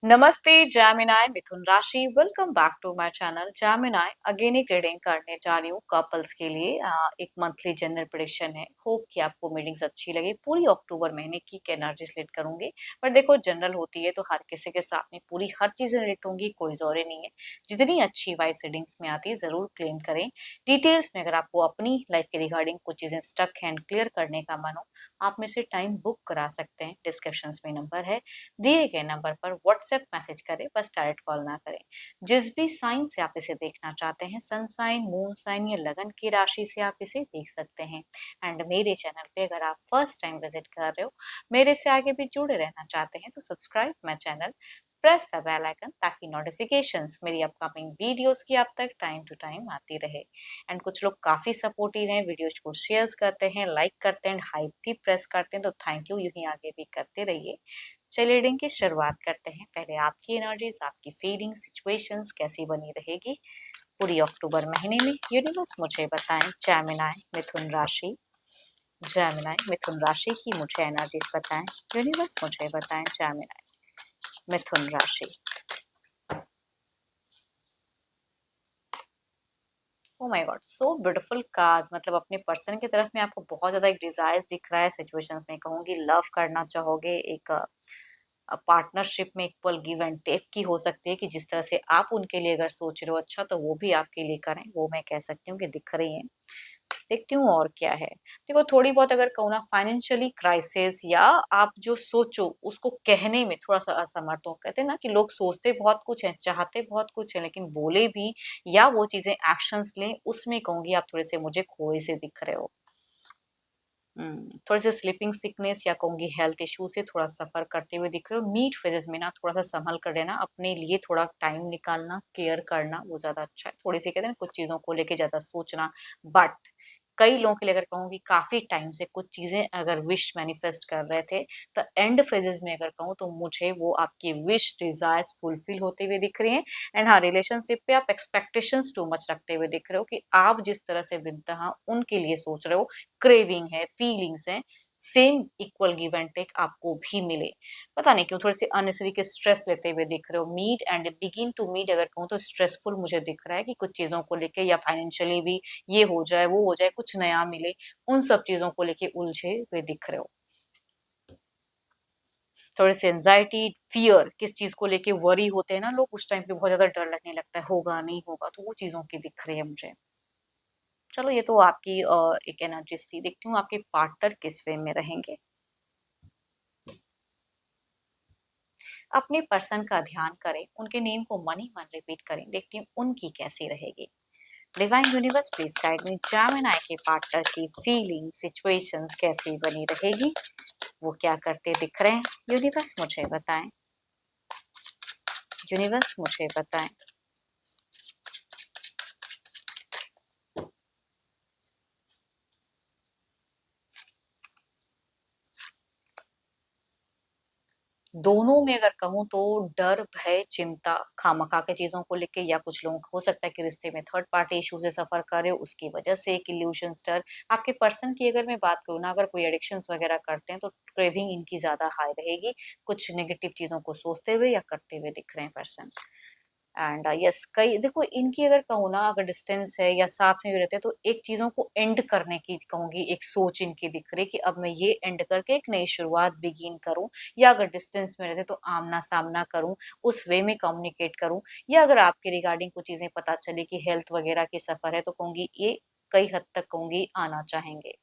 नमस्ते जैमिनाई मिथुन राशि। Welcome back to my channel Gemini. Again एक रीडिंग करने जा रही हूँ कपल्स के लिए। एक मंथली जनरल प्रेडिक्शन है। होप कि आपको मीटिंग्स अच्छी लगे। पूरी अक्टूबर महीने की एनर्जी सेलेक्ट करूंगी, पर देखो जनरल होती है तो हर किसी के साथ में पूरी हर चीजें रिलेट होंगी, कोई जोरे नहीं है। जितनी अच्छी वाइब रीडिंग्स में आती है जरूर क्लेम करें। डिटेल्स में अगर आपको अपनी लाइफ के रिगार्डिंग कुछ चीजें स्टक है क्लियर करने का मन हो, आप में से टाइम बुक करा सकते हैं। डिस्क्रिप्शन में नंबर है, दिए गए नंबर पर व्हाट्सएप मैसेज करें, बस डायरेक्ट कॉल ना करें। जिस भी साइन से आप इसे देखना चाहते हैं, सन साइन, मून साइन या लगन की राशि से आप इसे देख सकते हैं। एंड मेरे चैनल पे अगर आप फर्स्ट टाइम विजिट कर रहे हो, मेरे से आगे भी जुड़े रहना चाहते हैं, तो subscribe my channel, press the bell icon, ताकि नोटिफिकेशंस मेरी अपकमिंग वीडियोस की आप तक टाइम टू टाइम आती रहे। एंड कुछ लोग काफी सपोर्टिव हैं, वीडियोज को शेयर करते हैं, लाइक करते हैं, हाइप भी प्रेस करते हैं, तो थैंक यू, यूं ही आगे भी करते रहिए। चलिए रीडिंग की शुरुआत करते हैं। पहले आपकी एनर्जीज, आपकी फीलिंग, सिचुएशंस कैसी बनी रहेगी पूरी अक्टूबर महीने में, यूनिवर्स मुझे बताएं। जैमिनाई मिथुन राशि, जैमिनाई मिथुन राशि की मुझे एनर्जीज बताएं। यूनिवर्स मुझे बताएं। जैमिनाई मिथुन राशि। Oh my God, so beautiful cards. मतलब अपने पर्सन की तरफ में आपको बहुत ज्यादा एक डिजायर दिख रहा है। सिचुएशंस में कहूंगी लव करना चाहोगे, एक पार्टनरशिप में इक्वल गिव एंड टेक की हो सकती है, कि जिस तरह से आप उनके लिए अगर सोच रहे हो अच्छा, तो वो भी आपके लिए करें, वो मैं कह सकती हूँ कि दिख रही है। देखती हूँ और क्या है। देखो थोड़ी बहुत अगर कहूँ ना, फाइनेंशियली क्राइसिस, या आप जो सोचो उसको कहने में थोड़ा सा असमर्थ हो। कहते हैं ना कि लोग सोचते बहुत कुछ है, चाहते बहुत कुछ है, लेकिन बोले भी या वो चीजें एक्शंस लें, उसमें कहूंगी आप थोड़े से मुझे खोए से दिख रहे हो। थोड़े से स्लीपिंग सिकनेस या कहूंगी हेल्थ इशू से थोड़ा सफर करते हुए दिख रहे हो। मीट फेजेस में ना थोड़ा सा संभल कर लेना, अपने लिए थोड़ा टाइम निकालना, केयर करना, वो ज्यादा अच्छा है। थोड़ी सी कहते हैं ना कुछ चीजों को लेके ज्यादा सोचना। बट कई लोगों के लिए अगर कहूँ कि काफी टाइम से कुछ चीजें अगर विश मैनिफेस्ट कर रहे थे, तो एंड फेजेस में अगर कहूँ तो मुझे वो आपकी विश डिजायर्स फुलफिल होते हुए दिख रही हैं। एंड हाँ, रिलेशनशिप पे आप एक्सपेक्टेशंस टू मच रखते हुए दिख रहे हो, कि आप जिस तरह से विद्या उनके लिए सोच रहे हो, क्रेविंग है, फीलिंग्स है, same equal give and take आपको भी मिले। पता नहीं क्यों थोड़ी सी अननेसेसरी के स्ट्रेस लेते हुए दिख रहे हो। Meet and begin to meet अगर कहूँ तो स्ट्रेसफुल मुझे दिख रहा है, कि कुछ चीजों को लेके या फाइनेंशियली भी ये हो जाए, वो हो जाए, कुछ नया मिले, उन सब चीजों को लेके उलझे हुए दिख रहे हो। थोड़े से एंजाइटी, फियर, किस चीज को लेके वरी होते हैं ना लोग, उस टाइम पे बहुत ज्यादा डर लगने लगता है, होगा नहीं होगा, तो वो चीजों की दिख रही है मुझे। चलो ये तो आपकी एक एनर्जीज थी। देखती हूँ आपके पार्टनर किस वे में रहेंगे। अपने पर्सन का ध्यान करें, उनके नेम को मन ही मन रिपीट करें। देखती हूँ उनकी कैसी रहेगी। Divine universe please guide me. Gemini के पार्टनर की फीलिंग, सिचुएशंस कैसी बनी रहेगी, वो क्या करते दिख रहे हैं, यूनिवर्स मुझे बताएं। यूनिवर्स मुझे बताएं। दोनों में अगर कहूँ तो डर, भय, चिंता, खामखा के चीजों को लेके, या कुछ लोगों को हो सकता है कि रिश्ते में थर्ड पार्टी इशू से सफर करे, उसकी वजह से एक इल्यूशन डर। आपके पर्सन की अगर मैं बात करूँ ना, अगर कोई एडिक्शंस वगैरह करते हैं, तो क्रेविंग इनकी ज्यादा हाई रहेगी, कुछ नेगेटिव चीजों को सोचते हुए या करते हुए दिख रहे हैं पर्सन। एंड यस, कई देखो इनकी अगर कहूँ ना, अगर डिस्टेंस है या साथ में भी रहते हैं, तो एक चीजों को एंड करने की कहूंगी एक सोच इनकी दिख रही है, कि अब मैं ये एंड करके एक नई शुरुआत बिगिन करूं, या अगर डिस्टेंस में रहते तो आमना सामना करूं, उस वे में कम्युनिकेट करूं। या अगर आपके रिगार्डिंग कुछ चीजें पता चले कि हेल्थ वगैरह की सफर है, तो कहूंगी ये कई हद तक कहूंगी आना चाहेंगे।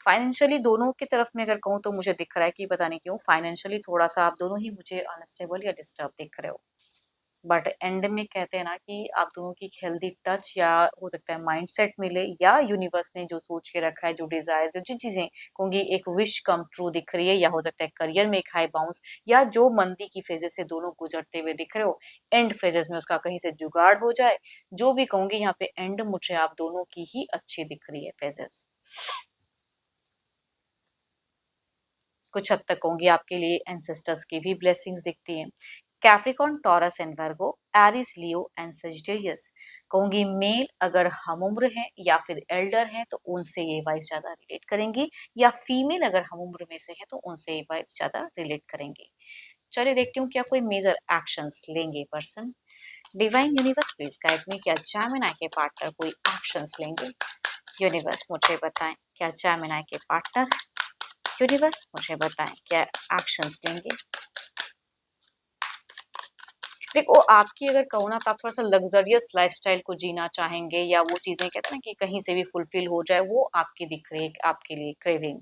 फाइनेंशियली दोनों की तरफ में अगर कहूँ तो मुझे दिख रहा है कि पता नहीं क्यों फाइनेंशियली थोड़ा सा आप दोनों ही मुझे अनस्टेबल या डिस्टर्ब दिख रहे हो। बट एंड में कहते हैं ना कि आप दोनों की हेल्दी टच, या हो सकता है माइंडसेट मिले, या यूनिवर्स ने जो सोच के रखा है, जो डिजायर, जो चीजें कहूंगी एक विश कम ट्रू दिख रही है, या हो सकता है करियर में एक हाई बाउंस, या जो मंदी की फेजेस से दोनों गुजरते हुए दिख रहे हो, एंड फेजेस में उसका कहीं से जुगाड़ हो जाए। जो भी कहूंगी यहाँ पे एंड मुझे आप दोनों की ही अच्छी दिख रही है फेजेस। कुछ हद तक कहूंगी आपके लिए एंसेस्टर्स की भी ब्लेसिंग्स दिखती हैं। Capricorn, Taurus and Virgo, Aries, Leo and Sagittarius. कहूंगी मेल अगर हम उम्र हैं या फिर एल्डर हैं, तो उनसे ये वाइफ ज्यादा रिलेट करेंगी, या फीमेल अगर हम उम्र में से हैं तो उनसे ये वाइफ ज्यादा रिलेट करेंगी। चलिए देखती हूँ क्या कोई मेजर एक्शंस लेंगे person. Divine universe please guide मी, क्या जेमिनी के पार्टनर कोई एक्शंस लेंगे? यूनिवर्स मुझे बताएं क्या जेमिनी के पार्टनर, यूनिवर्स मुझे बताएं क्या एक्शंस लेंगे? देखो आपकी अगर कहूँ ना तो आप थोड़ा सा लग्जरियस लाइफस्टाइल को जीना चाहेंगे, या वो चीजें कहते हैं ना कि कहीं से भी फुलफिल हो जाए, वो आपकी दिख रही है आपके लिए क्रेविंग।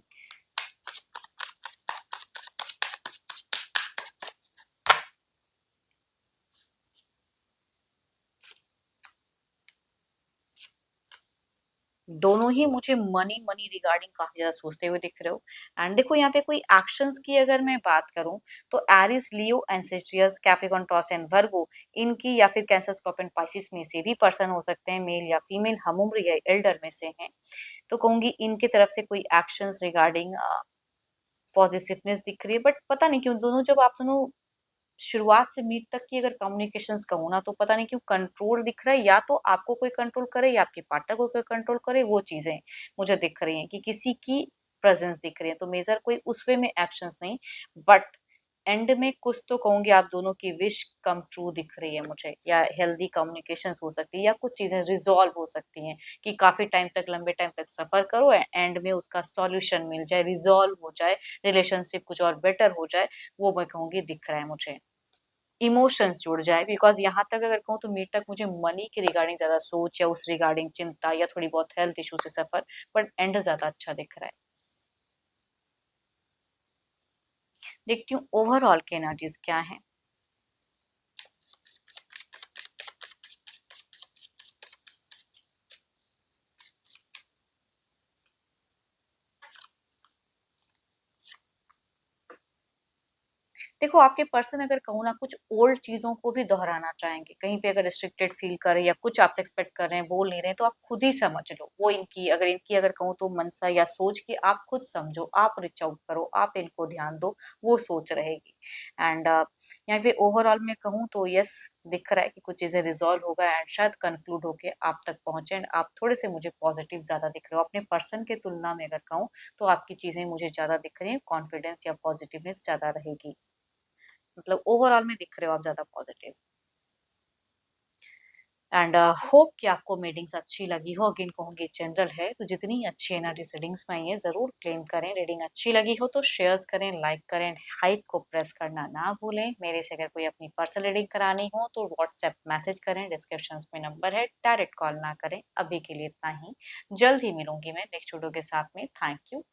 दोनों ही मुझे मनी मनी रिगार्डिंग काफी ज्यादा सोचते हुए दिख रहे हो। एंड देखो यहाँ पे कोई एक्शंस की अगर मैं बात करूं तो एरिस, लियो, एंसेस्ट्रियस, कैप्रिकॉर्न, टॉरस एंड वर्गो, इनकी या फिर कैंसर, स्कॉर्पियन, पाइसिस में से भी पर्सन हो सकते हैं, मेल या फीमेल, हम उम्र या एल्डर में से हैं। तो कहूंगी इनके तरफ से कोई एक्शंस रिगार्डिंग पॉजिटिवनेस दिख रही है। बट पता नहीं क्यों दोनों, जब आप दोनों शुरुआत से मीट तक की अगर कम्युनिकेशंस कहूँ ना, तो पता नहीं क्यों कंट्रोल दिख रहा है, या तो आपको कोई कंट्रोल करे या आपके पार्टनर को कोई कंट्रोल करे, वो चीजें मुझे दिख रही हैं कि किसी की प्रेजेंस दिख रही है। तो मेजर कोई उस वे में एक्शंस नहीं, बट एंड में कुछ तो कहूंगी आप दोनों की विश कम ट्रू दिख रही है मुझे, या हेल्दी कम्युनिकेशंस हो सकती है, या कुछ चीजें रिजॉल्व हो सकती हैं कि काफी टाइम तक, लंबे टाइम तक सफर करो, एंड में उसका सॉल्यूशन मिल जाए, रिजॉल्व हो जाए, रिलेशनशिप कुछ और बेटर हो जाए, वो मैं कहूंगी दिख रहा है मुझे। इमोशंस जुड़ जाए, बिकॉज यहाँ तक अगर कहूँ तो मीट तक मुझे मनी के रिगार्डिंग ज्यादा सोच, या उस रिगार्डिंग चिंता, या थोड़ी बहुत हेल्थ इशू से सफर, बट एंड ज्यादा अच्छा दिख रहा है। देखती हूँ ओवरऑल के एनर्जीज क्या है। देखो आपके पर्सन अगर कहूँ ना कुछ ओल्ड चीजों को भी दोहराना चाहेंगे, कहीं पे अगर रिस्ट्रिक्टेड फील कर रहे हैं या कुछ आपसे एक्सपेक्ट कर रहे हैं, बोल नहीं रहे हैं, तो आप खुद ही समझ लो वो इनकी अगर कहूँ तो मनसा या सोच की आप खुद समझो, आप रिच आउट करो, आप इनको ध्यान दो, वो सोच रहेगी। एंड यहाँ पे ओवरऑल में कहूँ तो यस, दिख रहा है कि कुछ चीजें रिजॉल्व होगा एंड शायद कंक्लूड होके आप तक पहुंचे, एंड आप थोड़े से मुझे पॉजिटिव ज्यादा दिख रहे हो अपने पर्सन के तुलना में। अगर कहूँ तो आपकी चीजें मुझे ज्यादा दिख रही है, कॉन्फिडेंस या पॉजिटिवनेस ज्यादा रहेगी, मतलब ओवरऑल में दिख रहे हो आप ज्यादा पॉजिटिव। एंड होप कि आपको रीडिंग्स अच्छी लगी हो। अगेन कहूंगी जनरल है, तो जितनी अच्छी एनर्जी रीडिंग्स में आई है जरूर क्लेम करें। रीडिंग अच्छी लगी हो तो शेयर्स करें, लाइक करें, हाइप को प्रेस करना ना भूलें। मेरे से अगर कोई अपनी पर्सनल रीडिंग करानी हो तो व्हाट्सएप मैसेज करें, डिस्क्रिप्शन में नंबर है, डायरेक्ट कॉल ना करें। अभी के लिए इतना ही, जल्द ही मिलूंगी मैं नेक्स्ट वीडियो के साथ में। Thank you.